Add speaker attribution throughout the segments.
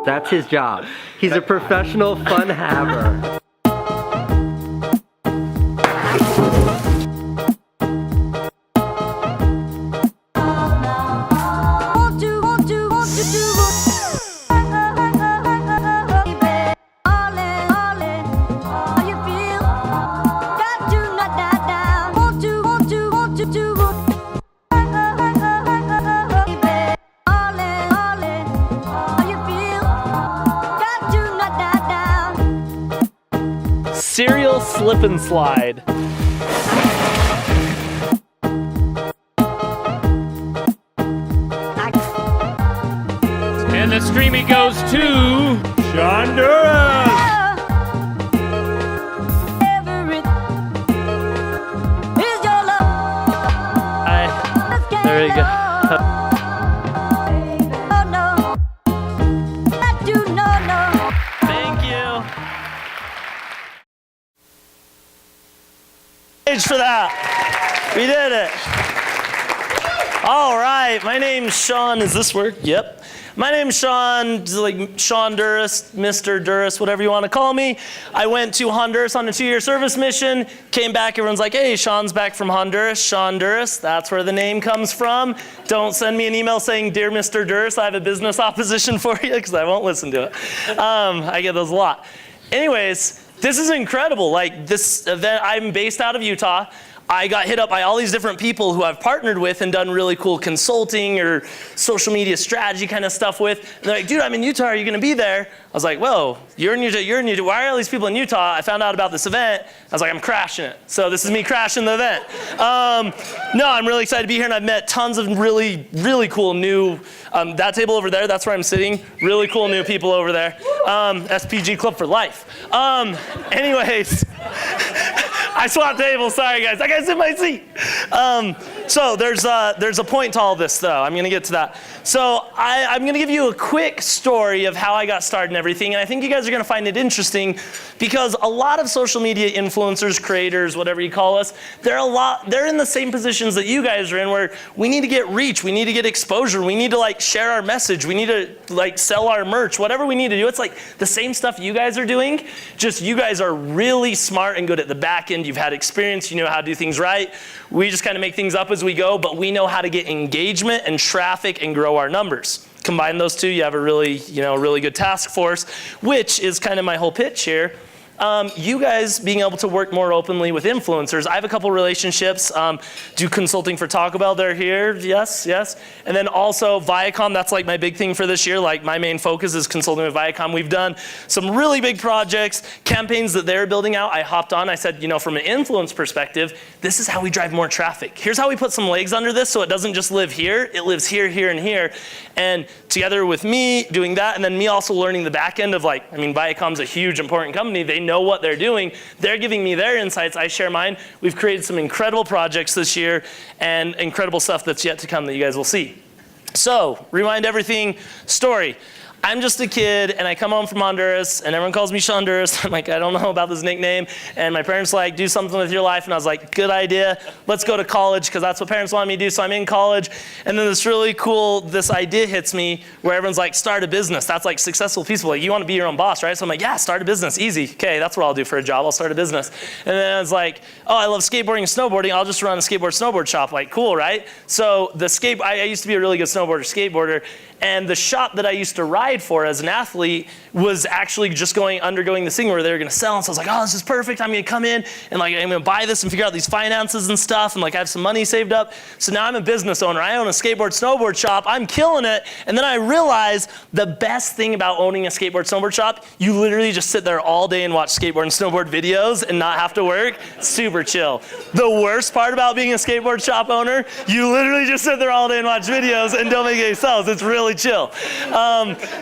Speaker 1: That's his job. He's a professional fun haver.
Speaker 2: Serial slip and slide. And the streamy goes to Shonduras. There we go. For that. We did it. All right, my name's Sean. Does this work? Yep. My name's Sean, like Shonduras, Mr. Duras, whatever you want to call me. I went to Honduras on a 2-year service mission, came back, everyone's like, hey, Sean's back from Honduras, Shonduras, that's where the name comes from. Don't send me an email saying, dear Mr. Duras, I have a business opposition for you, because I won't listen to it. I get those a lot. Anyways, this is incredible. Like this event, I'm based out of Utah. I got hit up by all these different people who I've partnered with and done really cool consulting or social media strategy kind of stuff with. And they're like, dude, I'm in Utah, are you gonna be there? I was like, whoa, you're in Utah, why are all these people in Utah? I found out about this event. I was like, I'm crashing it. So this is me crashing the event. No, I'm really excited to be here, and I've met tons of really, really cool new, that table over there, that's where I'm sitting. Really cool new people over there. SPG Club for life. Anyways, I swapped tables, sorry guys, I gotta sit in my seat. So there's a point to all this though, I'm gonna get to that. So I'm gonna give you a quick story of how I got started and everything, and I think you guys are gonna find it interesting because a lot of social media influencers, creators, whatever you call us, they're in the same positions that you guys are in, where we need to get reach, we need to get exposure, we need to like share our message, we need to like sell our merch, whatever we need to do. It's like the same stuff you guys are doing, just you guys are really smart and good at the back end. You've had experience, you know how to do things right. We just kind of make things up as we go, but we know how to get engagement and traffic and grow our numbers. Combine those two, you have a really, really good task force, which is kind of my whole pitch here. You guys being able to work more openly with influencers. I have a couple relationships, do consulting for Taco Bell, they're here, yes. And then also Viacom, that's like my big thing for this year. Like my main focus is consulting with Viacom. We've done some really big projects, campaigns that they're building out. I hopped on, I said, from an influence perspective, this is how we drive more traffic. Here's how we put some legs under this so it doesn't just live here, it lives here, here, and here. And together with me doing that, and then me also learning the back end of Viacom's a huge, important company. They know what they're doing. They're giving me their insights. I share mine. We've created some incredible projects this year and incredible stuff that's yet to come that you guys will see. So, rewind everything, story. I'm just a kid, and I come home from Honduras, and everyone calls me Shonduras. I'm like, I don't know about this nickname. And my parents are like, do something with your life. And I was like, good idea. Let's go to college, because that's what parents want me to do. So I'm in college. And then this idea hits me where everyone's like, start a business. That's like successful people. Like, you want to be your own boss, right? So I'm like, yeah, start a business. Easy. Okay, that's what I'll do for a job. I'll start a business. And then I was like, oh, I love skateboarding and snowboarding. I'll just run a snowboard shop. Like, cool, right? So I used to be a really good skateboarder. And the shop that I used to ride for as an athlete was actually just undergoing this thing where they were going to sell. And so I was like, oh, this is perfect. I'm going to come in and I'm going to buy this and figure out these finances and stuff. And I have some money saved up. So now I'm a business owner. I own a snowboard shop. I'm killing it. And then I realized the best thing about owning a snowboard shop, you literally just sit there all day and watch skateboard and snowboard videos and not have to work. Super chill. The worst part about being a skateboard shop owner, you literally just sit there all day and watch videos and don't make any sales. It's really chill.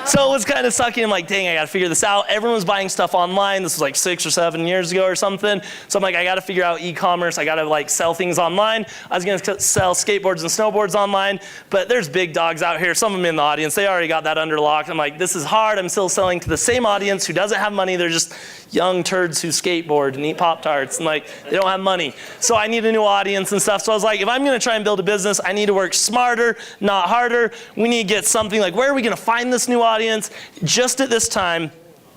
Speaker 2: So it was kind of sucky. I'm like, dang, I got to figure this out. Everyone was buying stuff online. This was like 6 or 7 years ago or something. So I'm like, I got to figure out e-commerce. I got to like sell things online. I was going to sell skateboards and snowboards online, but there's big dogs out here. Some of them in the audience, they already got that under lock. I'm like, this is hard. I'm still selling to the same audience who doesn't have money. They're just young turds who skateboard and eat Pop-Tarts, and like, they don't have money. So I need a new audience and stuff. So I was like, if I'm going to try and build a business, I need to work smarter, not harder. We need to get something like, where are we going to find this new audience? Just at this time,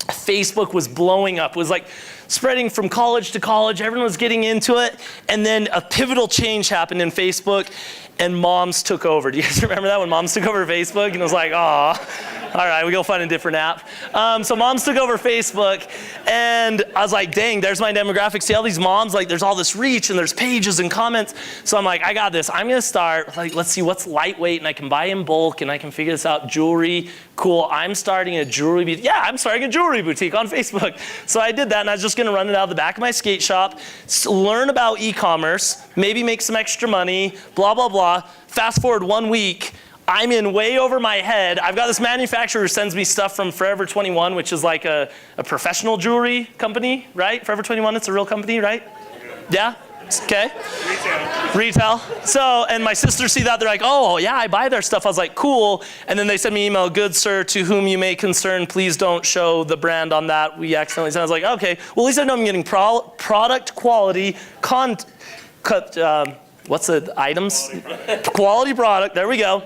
Speaker 2: Facebook was blowing up. It was like spreading from college to college. Everyone was getting into it. And then a pivotal change happened in Facebook, and moms took over. Do you guys remember that when moms took over Facebook? And it was like, aw. All right, we go find a different app. So moms took over Facebook, and I was like, dang, there's my demographic. See all these moms, like there's all this reach, and there's pages and comments. So I'm like, I got this. I'm gonna start, like, let's see what's lightweight, and I can buy in bulk, and I can figure this out. Jewelry, cool. I'm starting a jewelry boutique. Yeah, I'm starting a jewelry boutique on Facebook. So I did that, and I was just gonna run it out of the back of my skate shop, learn about e-commerce, maybe make some extra money, blah, blah, blah. Fast forward 1 week, I'm in way over my head. I've got this manufacturer who sends me stuff from Forever 21, which is like a professional jewelry company, right? Forever 21, it's a real company, right? Yeah? Okay. Retail. So, and my sisters see that, they're like, oh, yeah, I buy their stuff. I was like, cool. And then they send me an email, good sir, to whom you may concern, please don't show the brand on that. We accidentally sent. I was like, okay, well, at least I know I'm getting product quality, what's the items? Quality product, there we go.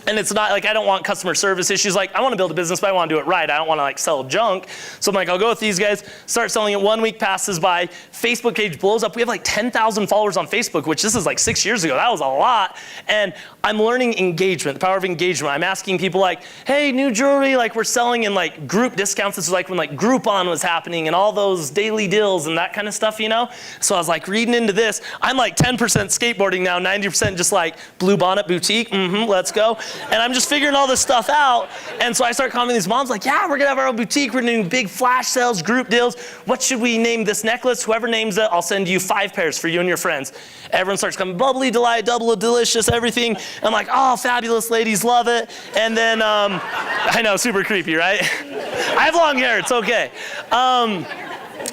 Speaker 2: And it's not like I don't want customer service issues. Like, I want to build a business, but I want to do it right. I don't want to like sell junk. So I'm like, I'll go with these guys, start selling it. 1 week passes by, Facebook page blows up. We have like 10,000 followers on Facebook, which this is like 6 years ago. That was a lot. And I'm learning engagement, the power of engagement. I'm asking people like, hey, new jewelry, like we're selling in like group discounts. This is like when like Groupon was happening and all those daily deals and that kind of stuff, you know? So I was like reading into this. I'm like 10% skateboarding now, 90% just like Blue Bonnet Boutique, let's go. And I'm just figuring all this stuff out. And so I start calling these moms like, yeah, we're gonna have our own boutique. We're doing big flash sales, group deals. What should we name this necklace? Whoever names it, I'll send you 5 pairs for you and your friends. Everyone starts coming, bubbly, delight, double, delicious, everything. I'm like, oh, fabulous, ladies love it. And then, I know, super creepy, right? I have long hair, it's okay.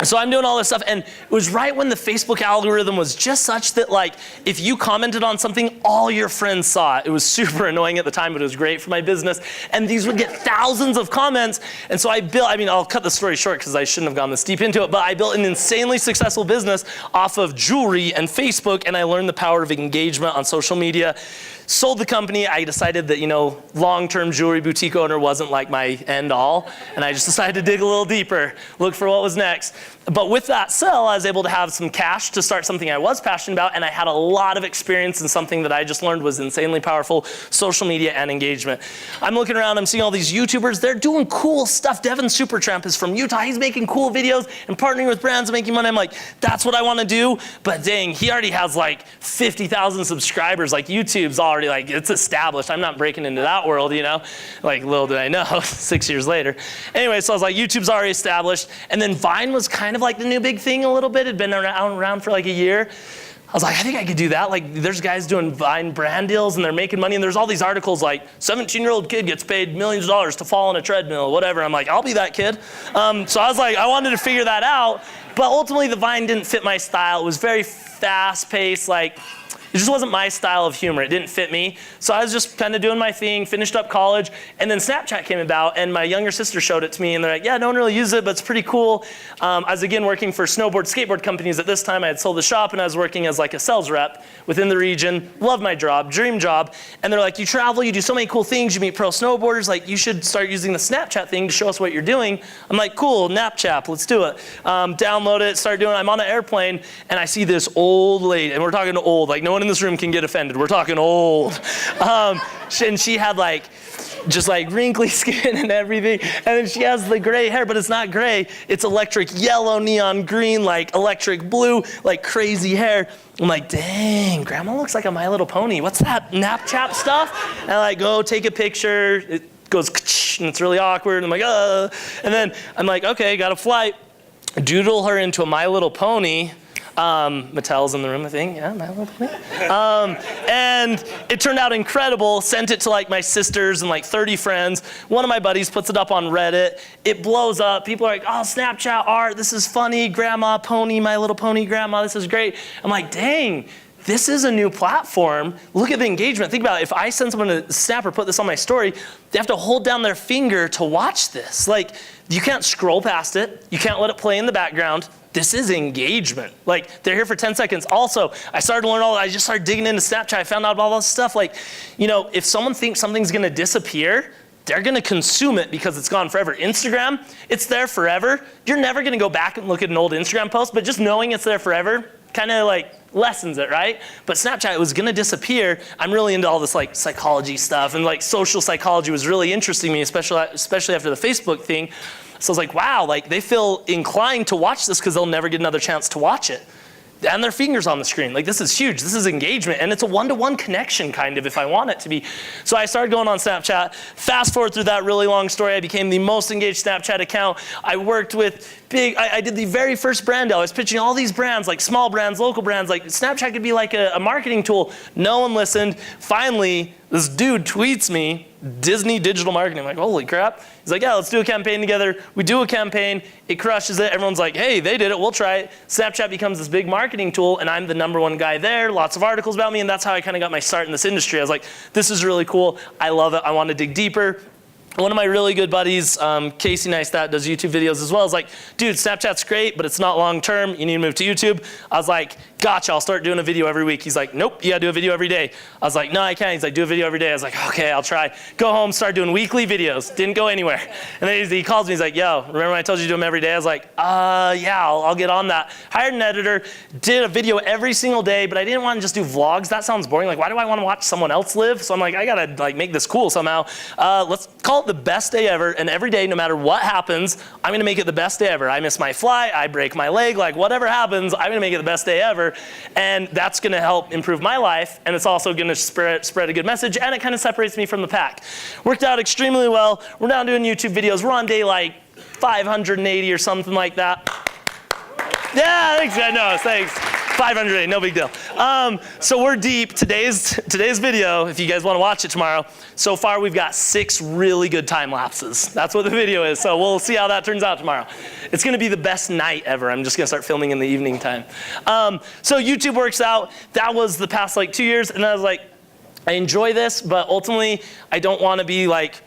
Speaker 2: So I'm doing all this stuff, and it was right when the Facebook algorithm was just such that like, if you commented on something, all your friends saw it. It was super annoying at the time, but it was great for my business. And these would get thousands of comments. And so I'll cut the story short because I shouldn't have gone this deep into it, but I built an insanely successful business off of jewelry and Facebook, and I learned the power of engagement on social media. Sold the company. I decided that, long-term jewelry boutique owner wasn't like my end all, and I just decided to dig a little deeper, look for what was next. But with that sell, I was able to have some cash to start something I was passionate about, and I had a lot of experience in something that I just learned was insanely powerful, social media and engagement. I'm looking around, I'm seeing all these YouTubers, they're doing cool stuff. Devin Supertramp is from Utah. He's making cool videos and partnering with brands and making money. I'm like, that's what I want to do, but dang, he already has like 50,000 subscribers. Like YouTube's already like, it's established. I'm not breaking into that world, like little did I know, 6 years later. Anyway, so I was like, YouTube's already established. And then Vine was kind of like the new big thing a little bit. It'd been around for like a year. I was like, I think I could do that. Like there's guys doing Vine brand deals and they're making money, and there's all these articles like 17-year-old kid gets paid millions of dollars to fall on a treadmill, whatever. I'm like, I'll be that kid. So I was like, I wanted to figure that out, but ultimately the Vine didn't fit my style. It was very fast paced, like it just wasn't my style of humor. It didn't fit me. So I was just kind of doing my thing, finished up college, and then Snapchat came about, and my younger sister showed it to me, and they're like, yeah, no one really uses it, but it's pretty cool. I was again working for skateboard companies at this time. I had sold the shop, and I was working as like a sales rep within the region. Love my job, dream job. And they're like, you travel, you do so many cool things, you meet pro snowboarders, like you should start using the Snapchat thing to show us what you're doing. I'm like, cool, Napchap, let's do it. Download it, start doing it. I'm on an airplane, and I see this old lady, and we're talking old, like no one in this room can get offended. We're talking old. And she had like, just like wrinkly skin and everything. And then she has the gray hair, but it's not gray. It's electric yellow, neon green, like electric blue, like crazy hair. I'm like, dang, grandma looks like a My Little Pony. What's that Napchap stuff? And I like go take a picture. It goes, and it's really awkward. I'm like, And then I'm like, okay, got a flight. Doodle her into a My Little Pony. Mattel's in the room, I think. Yeah, My Little Pony. And it turned out incredible. Sent it to like my sisters and like 30 friends. One of my buddies puts it up on Reddit. It blows up. People are like, oh, Snapchat art, this is funny. Grandma Pony, My Little Pony Grandma, this is great. I'm like, dang. This is a new platform. Look at the engagement. Think about it. If I send someone a snap or put this on my story, they have to hold down their finger to watch this. Like, you can't scroll past it. You can't let it play in the background. This is engagement. Like, they're here for 10 seconds. Also, I started to learn I just started digging into Snapchat. I found out about all this stuff. Like, you know, if someone thinks something's gonna disappear, they're gonna consume it because it's gone forever. Instagram, it's there forever. You're never gonna go back and look at an old Instagram post, but just knowing it's there forever, kind of like lessens it, right? But Snapchat was gonna disappear. I'm really into all this like psychology stuff, and like social psychology was really interesting me, especially after the Facebook thing. So I was like, wow, like they feel inclined to watch this because they'll never get another chance to watch it. And their fingers on the screen. Like, this is huge. This is engagement. And it's a one-to-one connection, kind of, if I want it to be. So I started going on Snapchat. Fast forward through that really long story, I became the most engaged Snapchat account. I worked with I did the very first brand deal. I was pitching all these brands, like small brands, local brands. Like, Snapchat could be like a marketing tool. No one listened. Finally, this dude tweets me, Disney digital marketing. I'm like, holy crap. He's like, yeah, let's do a campaign together. We do a campaign. It crushes it. Everyone's like, hey, they did it. We'll try it. Snapchat becomes this big marketing tool, and I'm the #1 guy there. Lots of articles about me, and that's how I kind of got my start in this industry. I was like, this is really cool. I love it. I want to dig deeper. One of my really good buddies, Casey Neistat, does YouTube videos as well. Is like, dude, Snapchat's great, but it's not long term. You need to move to YouTube. I was like, gotcha, I'll start doing a video every week. He's like, nope, you gotta do a video every day. I was like, no, I can't. He's like, do a video every day. I was like, okay, I'll try. Go home, start doing weekly videos. Didn't go anywhere. And then he calls me, he's like, yo, remember when I told you to do them every day? I was like, yeah, I'll get on that. Hired an editor, did a video every single day, but I didn't want to just do vlogs. That sounds boring. Like, why do I want to watch someone else live? So I'm like, I gotta like make this cool somehow. Let's call it the best day ever. And every day, no matter what happens, I'm gonna make it the best day ever. I miss my flight, I break my leg, like whatever happens, I'm gonna make it the best day ever. And that's gonna help improve my life, and it's also gonna spread a good message, and it kind of separates me from the pack. Worked out extremely well. We're now doing YouTube videos. We're on day like 580 or something like that. Yeah, thanks, guys. No, thanks. 580, no big deal. So we're deep. Today's video, if you guys want to watch it tomorrow, so far we've got 6 really good time lapses. That's what the video is. So we'll see how that turns out tomorrow. It's going to be the best night ever. I'm just going to start filming in the evening time. So YouTube works out. That was the past like 2 years, and I was like, I enjoy this, but ultimately I don't want to be like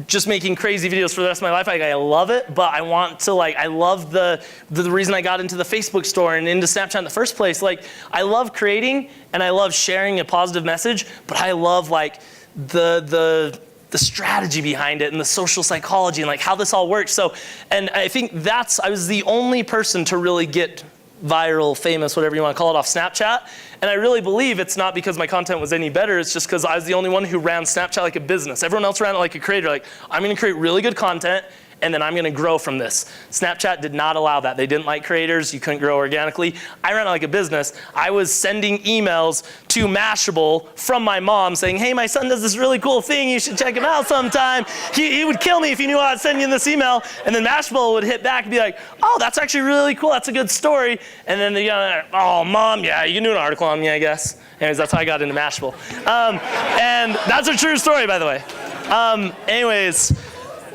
Speaker 2: just making crazy videos for the rest of my life. Like, I love it, but I want to like, I love the reason I got into the Facebook store and into Snapchat in the first place. Like, I love creating and I love sharing a positive message, but I love like the strategy behind it and the social psychology and like how this all works. So, and I think I was the only person to really get viral, famous, whatever you want to call it, off Snapchat. And I really believe it's not because my content was any better, it's just because I was the only one who ran Snapchat like a business. Everyone else ran it like a creator, like, I'm gonna create really good content, and then I'm gonna grow from this. Snapchat did not allow that. They didn't like creators, you couldn't grow organically. I ran it like a business. I was sending emails to Mashable from my mom saying, hey, my son does this really cool thing, you should check him out sometime. He would kill me if he knew I'd send you this email. And then Mashable would hit back and be like, oh, that's actually really cool, that's a good story. And then oh, mom, yeah, you can do an article on me, I guess. Anyways, that's how I got into Mashable. And that's a true story, by the way. Anyways,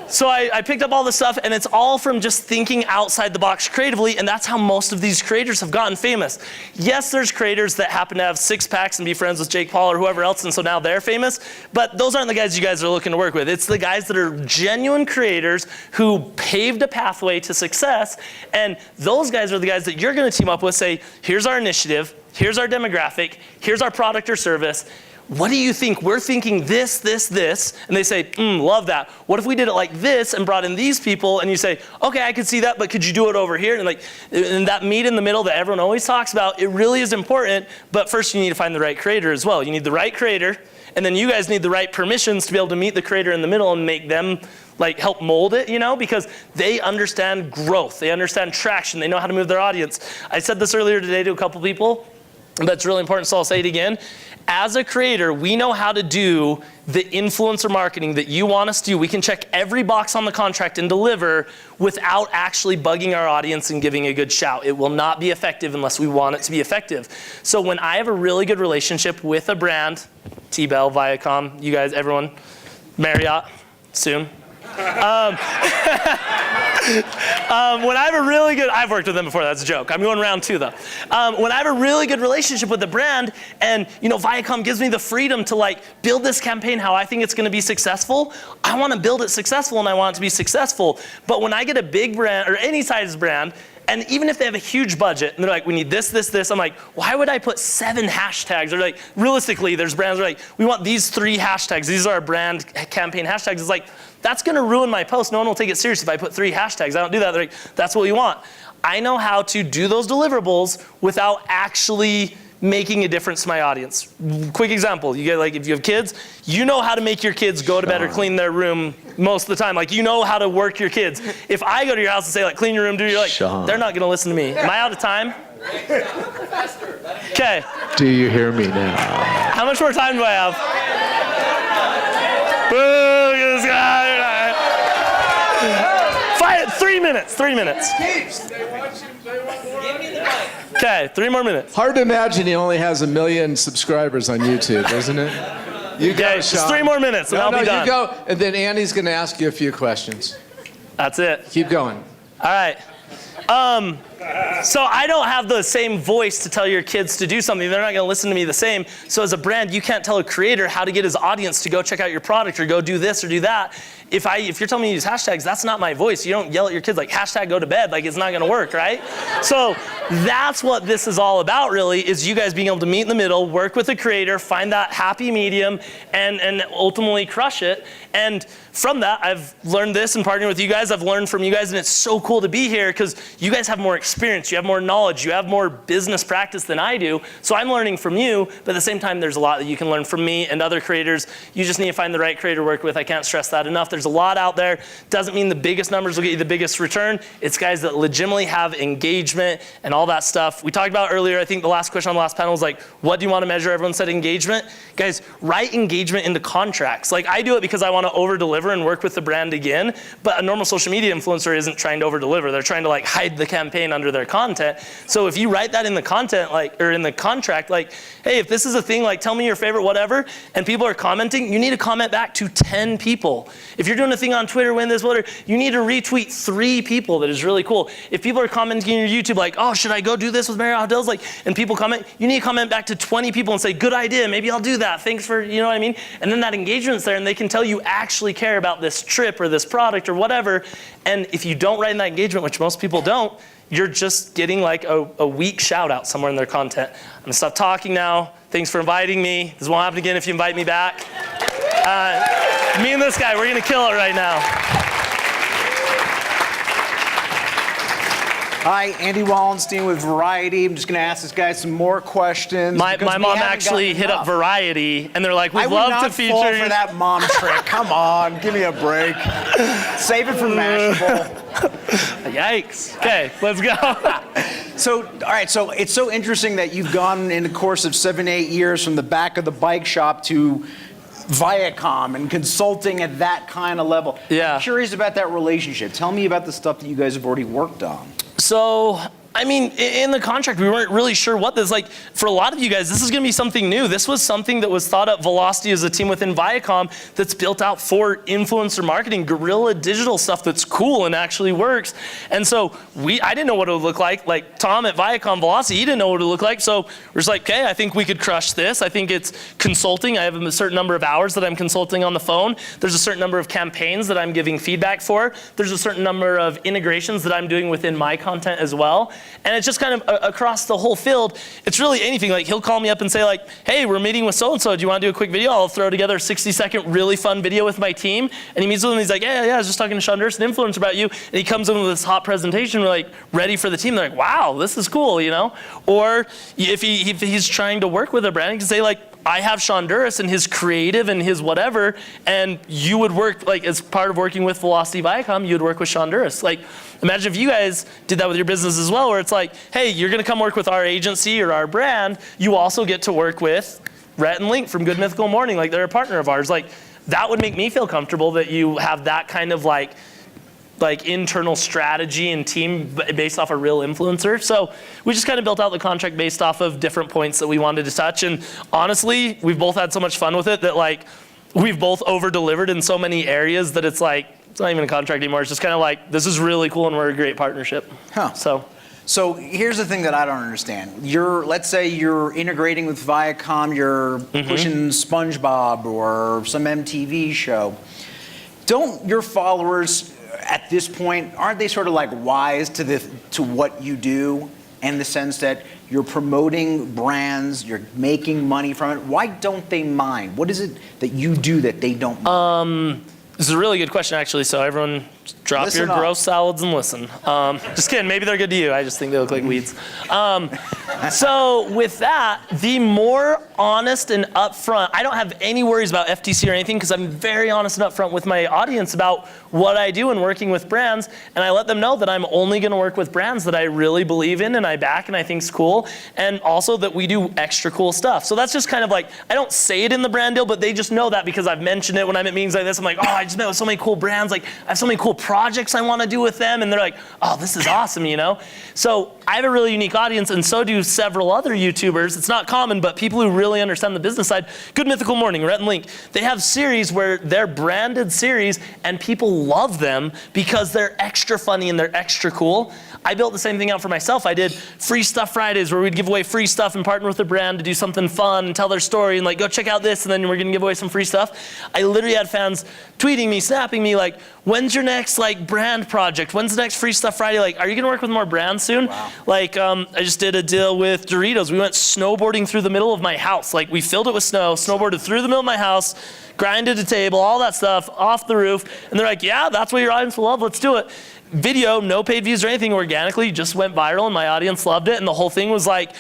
Speaker 2: so I picked up all this stuff, and it's all from just thinking outside the box creatively, and that's how most of these creators have gotten famous. Yes, there's creators that happen to have 6-packs and be friends with Jake Paul or whoever else, and so now they're famous, but those aren't the guys you guys are looking to work with. It's the guys that are genuine creators who paved a pathway to success, and those guys are the guys that you're gonna team up with, say, here's our initiative, here's our demographic, here's our product or service. What do you think? We're thinking this, this, this. And they say, love that. What if we did it like this and brought in these people? And you say, okay, I could see that, but could you do it over here? And that meet in the middle that everyone always talks about, it really is important. But first you need to find the right creator as well. You need the right creator, and then you guys need the right permissions to be able to meet the creator in the middle and make them like help mold it, you know, because they understand growth. They understand traction. They know how to move their audience. I said this earlier today to a couple people, but it's really important, so I'll say it again. as a creator, we know how to do the influencer marketing that you want us to do. We can check every box on the contract and deliver without actually bugging our audience and giving a good shout. It will not be effective unless we want it to be effective. So when I have a really good relationship with a brand, T-Bell, Viacom, you guys, everyone, Marriott, soon. When I have a really good, I've worked with them before, that's a joke. I'm going round 2 though. When I have a really good relationship with the brand and Viacom gives me the freedom to like build this campaign how I think it's gonna be successful, I wanna build it successful and I want it to be successful. But when I get a big brand or any size brand, and even if they have a huge budget and they're like, we need this, this, this, I'm like, why would I put 7 hashtags? Or like, realistically, there's brands that are like, we want these 3 hashtags. These are our brand campaign hashtags. It's like, that's gonna ruin my post. No one will take it serious if I put 3 hashtags. I don't do that. They're like, that's what we want. I know how to do those deliverables without actually making a difference to my audience. Quick example, you get like, if you have kids, you know how to make your kids go to bed or clean their room most of the time. Like, you know how to work your kids. If I go to your house and say like, clean your room, you're like, they're not gonna listen to me. Am I out of time? Okay.
Speaker 3: Do you hear me now?
Speaker 2: How much more time do I have? Boo, look at this guy. 3 minutes, 3 minutes. Okay, 3 more minutes.
Speaker 3: Hard to imagine he only has 1 million subscribers on YouTube, isn't it? You go,
Speaker 2: Okay, just 3 more minutes and I'll be done.
Speaker 3: You go, and then Andy's going to ask you a few questions.
Speaker 2: That's it.
Speaker 3: Keep going.
Speaker 2: All right. So I don't have the same voice to tell your kids to do something. They're not going to listen to me the same. So as a brand, you can't tell a creator how to get his audience to go check out your product or go do this or do that. If you're telling me to use hashtags, that's not my voice. You don't yell at your kids like, hashtag go to bed. Like, it's not going to work, right? So that's what this is all about, really, is you guys being able to meet in the middle, work with a creator, find that happy medium, and ultimately crush it. And from that, I've learned this and partnering with you guys. I've learned from you guys, and it's so cool to be here because you guys have more experience, you have more knowledge, you have more business practice than I do. So I'm learning from you, but at the same time, there's a lot that you can learn from me and other creators. You just need to find the right creator to work with. I can't stress that enough. There's a lot out there. Doesn't mean the biggest numbers will get you the biggest return. It's guys that legitimately have engagement and all that stuff. We talked about earlier, I think the last question on the last panel was like, what do you want to measure? Everyone said engagement. Guys, write engagement into contracts. Like, I do it because I want to over-deliver and work with the brand again, but a normal social media influencer isn't trying to over-deliver. They're trying to like hide the campaign under their content. So if you write that in the content, like, or in the contract, like, hey, if this is a thing, like, tell me your favorite whatever, and people are commenting, you need to comment back to 10 people. If you're doing a thing on Twitter, win this, whatever, you need to retweet 3 people. That is really cool. If people are commenting on your YouTube, like, oh, should I go do this with Marriott Hotels? Like, and people comment, you need to comment back to 20 people and say, good idea, maybe I'll do that. Thanks for, you know what I mean? And then that engagement's there, and they can tell you actually care about this trip or this product or whatever. And if you don't write in that engagement, which most people don't, you're just getting like a weak shout out somewhere in their content. I'm gonna stop talking now. Thanks for inviting me. This won't happen again if you invite me back. Me and this guy, we're gonna kill it right now.
Speaker 4: Hi, Andy Wallenstein with Variety. I'm just going to ask this guy some more questions.
Speaker 2: My mom actually hit up Variety, and they're like, we'd love to feature you.
Speaker 4: I would not fall for that mom trick. Come on, give me a break. Save it for Mashable.
Speaker 2: Yikes. Okay, let's go.
Speaker 4: So, all right, so it's so interesting that you've gone in the course of 7, 8 years from the back of the bike shop to Viacom and consulting at that kind of level.
Speaker 2: Yeah.
Speaker 4: I'm curious about that relationship. Tell me about the stuff that you guys have already worked on.
Speaker 2: So, I mean, in the contract, we weren't really sure what this, like, for a lot of you guys, this is gonna be something new. This was something that was thought up. Velocity is a team within Viacom that's built out for influencer marketing, guerrilla digital stuff that's cool and actually works. And so I didn't know what it would look like. Like Tom at Viacom Velocity, he didn't know what it would look like. So we're just like, okay, I think we could crush this. I think it's consulting. I have a certain number of hours that I'm consulting on the phone. There's a certain number of campaigns that I'm giving feedback for. There's a certain number of integrations that I'm doing within my content as well. And it's just kind of across the whole field. It's really anything. Like, he'll call me up and say like, hey, we're meeting with so-and-so. Do you want to do a quick video? I'll throw together a 60-second really fun video with my team. And he meets with them. He's like, yeah, I was just talking to Shonduras, an influencer, about you. And he comes in with this hot presentation. We're like, ready for the team. They're like, wow, this is cool, you know? Or if he's trying to work with a brand, he can say like, I have Shonduras and his creative and his whatever, and you would work, like, as part of working with Velocity Viacom, you would work with Shonduras. Like, imagine if you guys did that with your business as well, where it's like, hey, you're gonna come work with our agency or our brand, you also get to work with Rhett and Link from Good Mythical Morning, like they're a partner of ours. Like that would make me feel comfortable that you have that kind of like internal strategy and team based off a real influencer. So we just kind of built out the contract based off of different points that we wanted to touch. And honestly, we've both had so much fun with it that like we've both over delivered in so many areas that it's like, it's not even a contract anymore. It's just kind of like, this is really cool and we're a great partnership.
Speaker 4: Huh. So here's the thing that I don't understand. Let's say you're integrating with Viacom, you're pushing SpongeBob or some MTV show. Don't your followers at this point, aren't they sort of like wise to what you do, in the sense that you're promoting brands, you're making money from it? Why don't they mind? What is it that you do that they don't mind?
Speaker 2: This is a really good question, actually. So everyone, drop your gross salads and listen. Just kidding. Maybe they're good to you. I just think they look like weeds. So with that, the more honest and upfront, I don't have any worries about FTC or anything because I'm very honest and upfront with my audience about what I do in working with brands, and I let them know that I'm only going to work with brands that I really believe in and I back and I think's cool, and also that we do extra cool stuff. So that's just kind of like, I don't say it in the brand deal, but they just know that because I've mentioned it when I'm at meetings like this. I'm like, oh, I just met with so many cool brands. Like, I have so many cool projects I want to do with them, and they're like, oh, this is awesome, you know? So I have a really unique audience, and so do several other YouTubers. It's not common, but people who really understand the business side. Good Mythical Morning, Rhett and Link, they have series where they're branded series, and people love them because they're extra funny and they're extra cool. I built the same thing out for myself. I did Free Stuff Fridays where we'd give away free stuff and partner with a brand to do something fun and tell their story and like, go check out this, and then we're gonna give away some free stuff. I literally had fans tweeting me, snapping me like, when's your next like brand project? When's the next Free Stuff Friday? Like, are you gonna work with more brands soon?
Speaker 4: Wow.
Speaker 2: Like, I just did a deal with Doritos. We went snowboarding through the middle of my house. Like, we filled it with snow, snowboarded through the middle of my house, grinded a table, all that stuff, off the roof. And they're like, yeah, that's what your audience will love, let's do it. Video, no paid views or anything, organically, just went viral and my audience loved it. And the whole thing was like,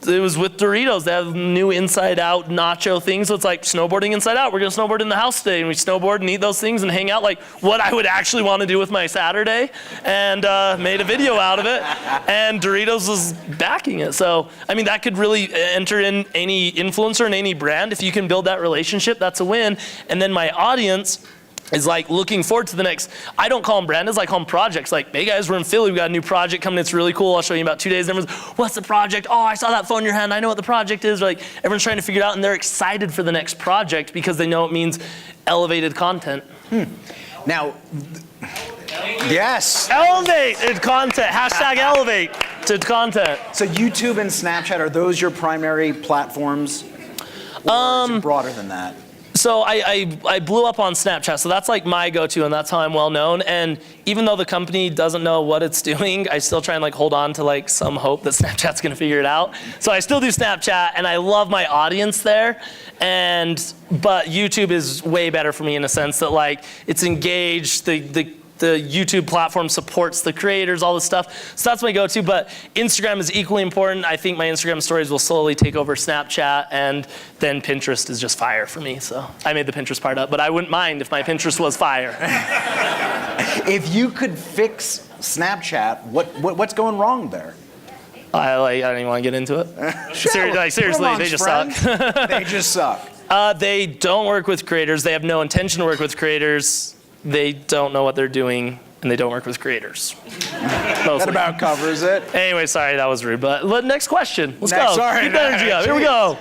Speaker 2: it was with Doritos. They have new inside out nacho things. So it's like snowboarding inside out. We're gonna snowboard in the house today, and we snowboard and eat those things and hang out, like what I would actually want to do with my Saturday, and made a video out of it. And Doritos was backing it. So I mean, that could really enter in any influencer and any brand. If you can build that relationship, that's a win. And then my audience is like looking forward to the next, I don't call them brand deals, I call them projects. Like, hey guys, we're in Philly, we got a new project coming, it's really cool, I'll show you in about 2 days. And everyone's, what's the project? Oh, I saw that phone in your hand, I know what the project is. Like, everyone's trying to figure it out, and they're excited for the next project because they know it means elevated content.
Speaker 4: Now, yes.
Speaker 2: Elevated content, hashtag elevate to content.
Speaker 4: So YouTube and Snapchat, are those your primary platforms? Or is it broader than that?
Speaker 2: So I blew up on Snapchat, so that's like my go-to, and that's how I'm well known. And even though the company doesn't know what it's doing, I still try and like hold on to like some hope that Snapchat's gonna figure it out. So I still do Snapchat, and I love my audience there. But YouTube is way better for me in a sense that like it's engaged, the YouTube platform supports the creators, all this stuff. So that's my go-to, but Instagram is equally important. I think my Instagram stories will slowly take over Snapchat, and then Pinterest is just fire for me. So I made the Pinterest part up, but I wouldn't mind if my Pinterest was fire.
Speaker 4: If you could fix Snapchat, what's going wrong there?
Speaker 2: I don't even want to get into it. Seriously, they just suck.
Speaker 4: They just suck.
Speaker 2: They don't work with creators. They have no intention to work with creators. They don't know what they're doing, and they don't work with creators.
Speaker 4: That about covers it.
Speaker 2: Anyway, sorry, that was rude. But next question. Let's go.
Speaker 4: Sorry,
Speaker 2: Keep the energy up. Here we go.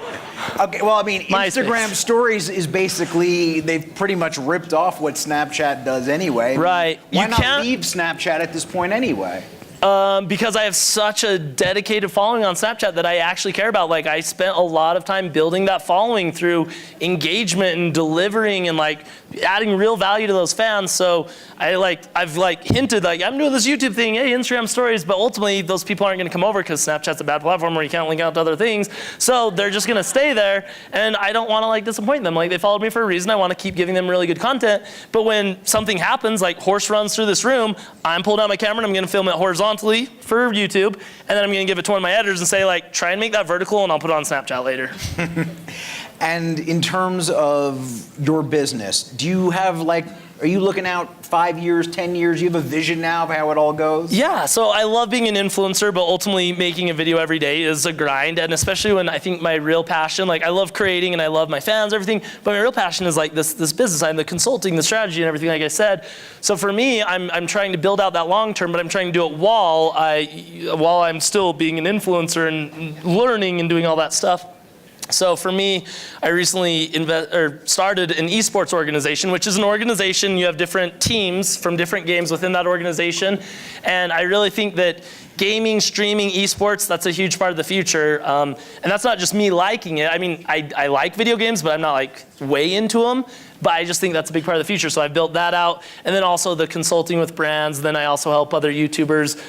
Speaker 4: Okay, well, I mean, Instagram
Speaker 2: MySpace.
Speaker 4: Stories is basically, they've pretty much ripped off what Snapchat does anyway.
Speaker 2: Right.
Speaker 4: Why not leave Snapchat at this point anyway?
Speaker 2: Because I have such a dedicated following on Snapchat that I actually care about. Like, I spent a lot of time building that following through engagement and delivering and like adding real value to those fans. So I've hinted like, I'm doing this YouTube thing, hey, Instagram stories, but ultimately those people aren't gonna come over because Snapchat's a bad platform where you can't link out to other things. So they're just gonna stay there, and I don't wanna like disappoint them. Like, they followed me for a reason. I wanna keep giving them really good content. But when something happens, like horse runs through this room, I'm pulling out my camera and I'm gonna film it horizontally for YouTube, and then I'm gonna give it to one of my editors and say like, try and make that vertical, and I'll put it on Snapchat later.
Speaker 4: And in terms of your business, do you have are you looking out 5 years, 10 years? Do you have a vision now of how it all goes?
Speaker 2: Yeah, so I love being an influencer, but ultimately making a video every day is a grind, and especially when I think my real passion, I love creating and I love my fans, everything, but my real passion is this business side, the consulting, the strategy and everything, like I said. So for me, I'm trying to build out that long term, but I'm trying to do it while I'm still being an influencer and learning and doing all that stuff. So for me, I recently started an esports organization, which is an organization, you have different teams from different games within that organization. And I really think that gaming, streaming, esports, that's a huge part of the future. And that's not just me liking it. I mean, I like video games, but I'm not way into them. But I just think that's a big part of the future. So I built that out. And then also the consulting with brands. Then I also help other YouTubers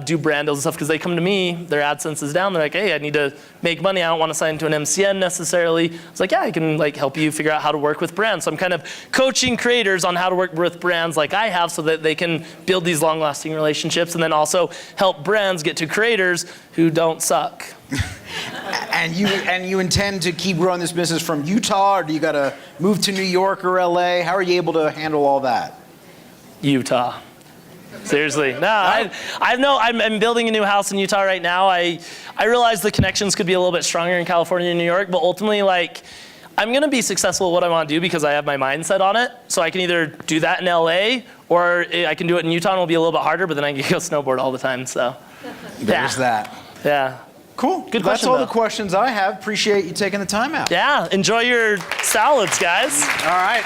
Speaker 2: do brand deals and stuff because they come to me, their AdSense is down. They're like, hey, I need to make money. I don't want to sign to an MCN necessarily. It's like, yeah, I can help you figure out how to work with brands. So I'm kind of coaching creators on how to work with brands like I have so that they can build these long-lasting relationships and then also help brands get to creators who don't suck.
Speaker 4: And you intend to keep growing this business from Utah, or do you got to move to New York or LA? How are you able to handle all that?
Speaker 2: Utah. Seriously, no. I'm building a new house in Utah right now. I realize the connections could be a little bit stronger in California and New York, but ultimately, I'm gonna be successful at what I want to do because I have my mindset on it. So I can either do that in LA or I can do it in Utah and it'll be a little bit harder, but then I can go snowboard all the time. So
Speaker 4: there's that.
Speaker 2: Yeah.
Speaker 4: Cool.
Speaker 2: Good question.
Speaker 4: That's all the questions I have. Appreciate you taking the time out.
Speaker 2: Yeah. Enjoy your salads, guys.
Speaker 4: All right.